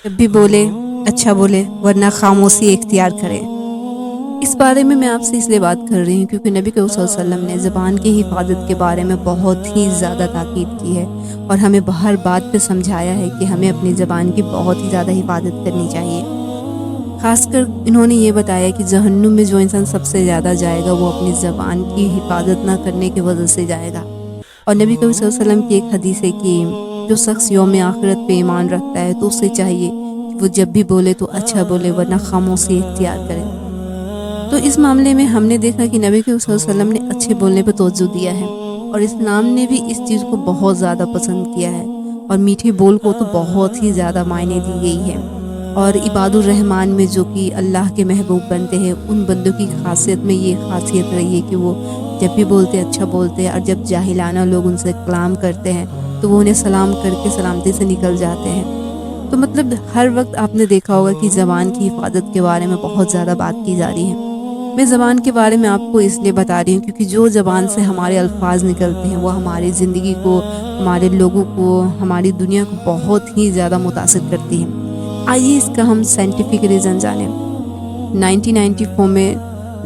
جب بھی بولے اچھا بولے ورنہ خاموشی اختیار کرے۔ اس بارے میں آپ سے اس لیے بات کر رہی ہوں کیونکہ نبی کریم صلی اللہ علیہ وسلم نے زبان کی حفاظت کے بارے میں بہت ہی زیادہ تاکید کی ہے، اور ہمیں ہر بات پہ سمجھایا ہے کہ ہمیں اپنی زبان کی بہت ہی زیادہ حفاظت کرنی چاہیے۔ خاص کر انہوں نے یہ بتایا کہ جہنم میں جو انسان سب سے زیادہ جائے گا وہ اپنی زبان کی حفاظت نہ کرنے کی وجہ سے جائے گا۔ اور نبی کریم صلی اللہ علیہ وسلم کی ایک حدیث ہے کہ جو شخص یوم آخرت پہ ایمان رکھتا ہے تو اسے چاہیے کہ وہ جب بھی بولے تو اچھا بولے ورنہ خاموشی اختیار کرے۔ تو اس معاملے میں ہم نے دیکھا کہ نبی کریم صلی اللہ علیہ وسلم نے اچھے بولنے پہ توجہ دیا ہے، اور اسلام نے بھی اس چیز کو بہت زیادہ پسند کیا ہے، اور میٹھے بول کو تو بہت ہی زیادہ معنی دی گئی ہے۔ اور عباد الرحمن میں جو کہ اللہ کے محبوب بنتے ہیں ان بندوں کی خاصیت میں یہ خاصیت رہی ہے کہ وہ جب بھی بولتے اچھا بولتے ہیں، اور جب جاہلانہ لوگ ان سے کلام کرتے ہیں تو وہ انہیں سلام کر کے سلامتی سے نکل جاتے ہیں۔ تو مطلب ہر وقت آپ نے دیکھا ہوگا کہ زبان کی حفاظت کے بارے میں بہت زیادہ بات کی جا رہی ہے۔ میں زبان کے بارے میں آپ کو اس لیے بتا رہی ہوں کیونکہ جو زبان سے ہمارے الفاظ نکلتے ہیں وہ ہماری زندگی کو، ہمارے لوگوں کو، ہماری دنیا کو بہت ہی زیادہ متاثر کرتی ہیں۔ آئیے اس کا ہم سائنٹیفک ریزن جانیں۔ 1994 میں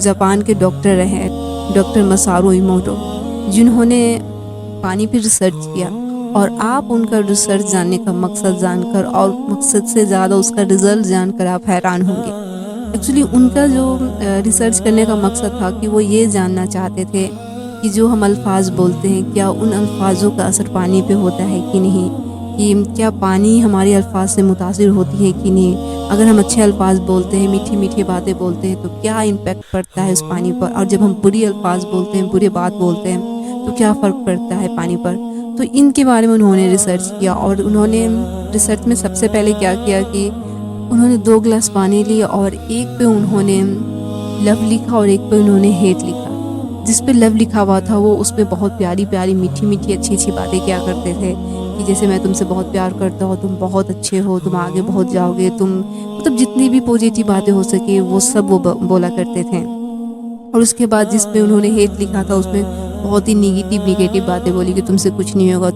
جاپان کے ڈاکٹر رہے ڈاکٹر مسارو ایموٹو، جنہوں نے پانی پہ ریسرچ کیا، اور آپ ان کا ریسرچ جاننے کا مقصد جان کر اور مقصد سے زیادہ اس کا رزلٹ جان کر آپ حیران ہوں گے۔ ایکچولی ان کا جو ریسرچ کرنے کا مقصد تھا کہ وہ یہ جاننا چاہتے تھے کہ جو ہم الفاظ بولتے ہیں کیا ان الفاظوں کا اثر پانی پہ ہوتا ہے کہ نہیں، کہ کیا پانی ہمارے الفاظ سے متاثر ہوتی ہے کہ نہیں، اگر ہم اچھے الفاظ بولتے ہیں، میٹھی میٹھی باتیں بولتے ہیں تو کیا امپیکٹ پڑتا ہے اس پانی پر، اور جب ہم بری الفاظ بولتے ہیں، برے بات بولتے ہیں تو کیا فرق پڑتا ہے پانی پر۔ تو ان کے بارے میں انہوں نے ریسرچ کیا، اور انہوں نے ریسرچ میں سب سے پہلے کیا کیا کہ انہوں نے 2 گلاس پانی لیا اور ایک پہ انہوں نے لو لکھا اور ایک پہ انہوں نے ہیٹ لکھا۔ جس پہ لو لکھا ہوا تھا وہ اس پہ بہت پیاری پیاری میٹھی میٹھی اچھی اچھی باتیں کیا کرتے تھے کہ جیسے میں تم سے بہت پیار کرتا ہوں، تم بہت اچھے ہو، تم آگے بہت جاؤ گے، تم مطلب جتنی بھی پازیٹیو باتیں ہو سکے وہ سب وہ بولا کرتے تھے۔ اور اس کے بعد جس پہ انہوں نے ہیٹ لکھا تھا اس میں بہت ہی نیگیٹیو باتیں بولی کہ تم سے کچھ نہیں ہوگا،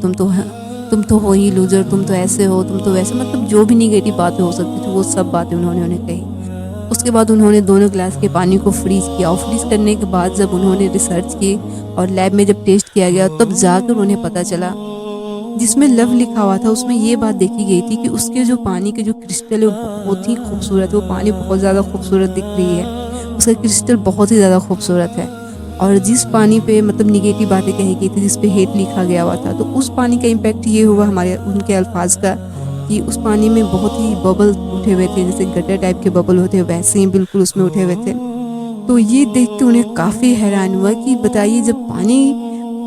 تم تو ہو ہی لوزر، تم تو ایسے ہو، تم تو ویسے، مطلب جو بھی نیگیٹیو باتیں ہو سکتی تھی وہ سب باتیں انہوں نے انہیں کہی۔ اس کے بعد انہوں نے دونوں گلاس کے پانی کو فریز کیا، اور فریز کرنے کے بعد جب انہوں نے ریسرچ کی اور لیب میں جب ٹیسٹ کیا گیا تب جا کر انہیں پتہ چلا جس میں لو لکھا ہوا تھا اس میں یہ بات دیکھی گئی تھی کہ اس کے جو پانی کے جو کرسٹل ہے وہ بہت ہی خوبصورت ہے، وہ پانی بہت زیادہ خوبصورت دکھ رہی ہے، اس کا کرسٹل بہت ہی زیادہ خوبصورت ہے۔ اور جس پانی پہ مطلب نگیٹیو باتیں کہی گئی تھی، جس پہ ہیٹ لکھا گیا ہوا تھا، تو اس پانی کا امپیکٹ یہ ہوا ان کے الفاظ کا کہ اس پانی میں بہت ہی ببل اٹھے ہوئے تھے، جیسے گٹر ٹائپ کے ببل ہوتے ہیں ویسے ہی بالکل اس میں اٹھے ہوئے تھے۔ تو یہ دیکھ کے انہیں کافی حیران ہوا کہ بتائیے جب پانی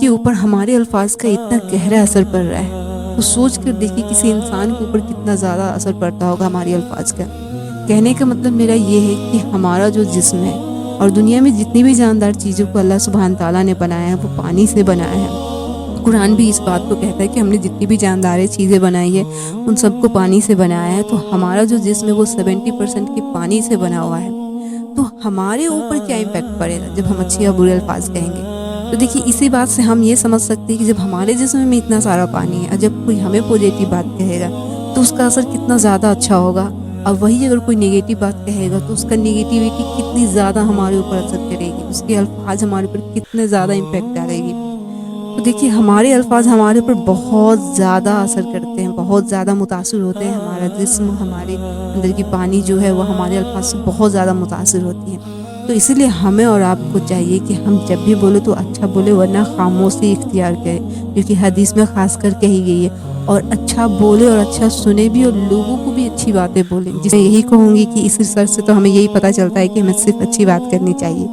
کے اوپر ہمارے الفاظ کا اتنا گہرا اثر پڑ رہا ہے تو سوچ کر دیکھیے کسی انسان کے اوپر کتنا زیادہ اثر پڑتا ہوگا ہمارے الفاظ کا۔ کہنے کا مطلب میرا یہ ہے کہ ہمارا جو جسم ہے اور دنیا میں جتنی بھی جاندار چیزوں کو اللہ سبحانہ تعالیٰ نے بنایا ہے وہ پانی سے بنایا ہے۔ قرآن بھی اس بات کو کہتا ہے کہ ہم نے جتنی بھی جاندار چیزیں بنائی ہے ان سب کو پانی سے بنایا ہے، تو ہمارا جو جسم ہے وہ 70% کی پانی سے بنا ہوا ہے۔ تو ہمارے اوپر کیا امپیکٹ پڑے گا جب ہم اچھے یا برے الفاظ کہیں گے؟ تو دیکھیے اسی بات سے ہم یہ سمجھ سکتے ہیں کہ جب ہمارے جسم میں اتنا سارا پانی ہے اور جب کوئی ہمیں پازیٹیو بات کہے گا تو اس کا اثر کتنا زیادہ اچھا ہوگا، اور وہی اگر کوئی نگیٹیو بات کہے گا تو اس کا نگیٹیوٹی کتنی زیادہ ہمارے اوپر اثر کرے گی، اس کے الفاظ ہمارے اوپر کتنے زیادہ امپیکٹ ڈالے گی۔ تو دیکھیے ہمارے الفاظ ہمارے اوپر بہت زیادہ اثر کرتے ہیں، بہت زیادہ متاثر ہوتے ہیں، ہمارا جسم، ہمارے اندر کی پانی جو ہے وہ ہمارے الفاظ سے بہت زیادہ متاثر ہوتی ہے۔ تو اسی لیے ہمیں اور آپ کو چاہیے کہ ہم جب بھی بولے تو اچھا بولے ورنہ خاموشی اختیار کرے، کیونکہ حدیث میں خاص کر کہی گئی ہے، اور اچھا بولے اور اچھا سنے بھی اور لوگوں کو بھی اچھی باتیں بولیں۔ جس میں یہی کہوں گی کہ اس ریسرچ سے تو ہمیں یہی پتہ چلتا ہے کہ ہمیں صرف اچھی بات کرنی چاہیے۔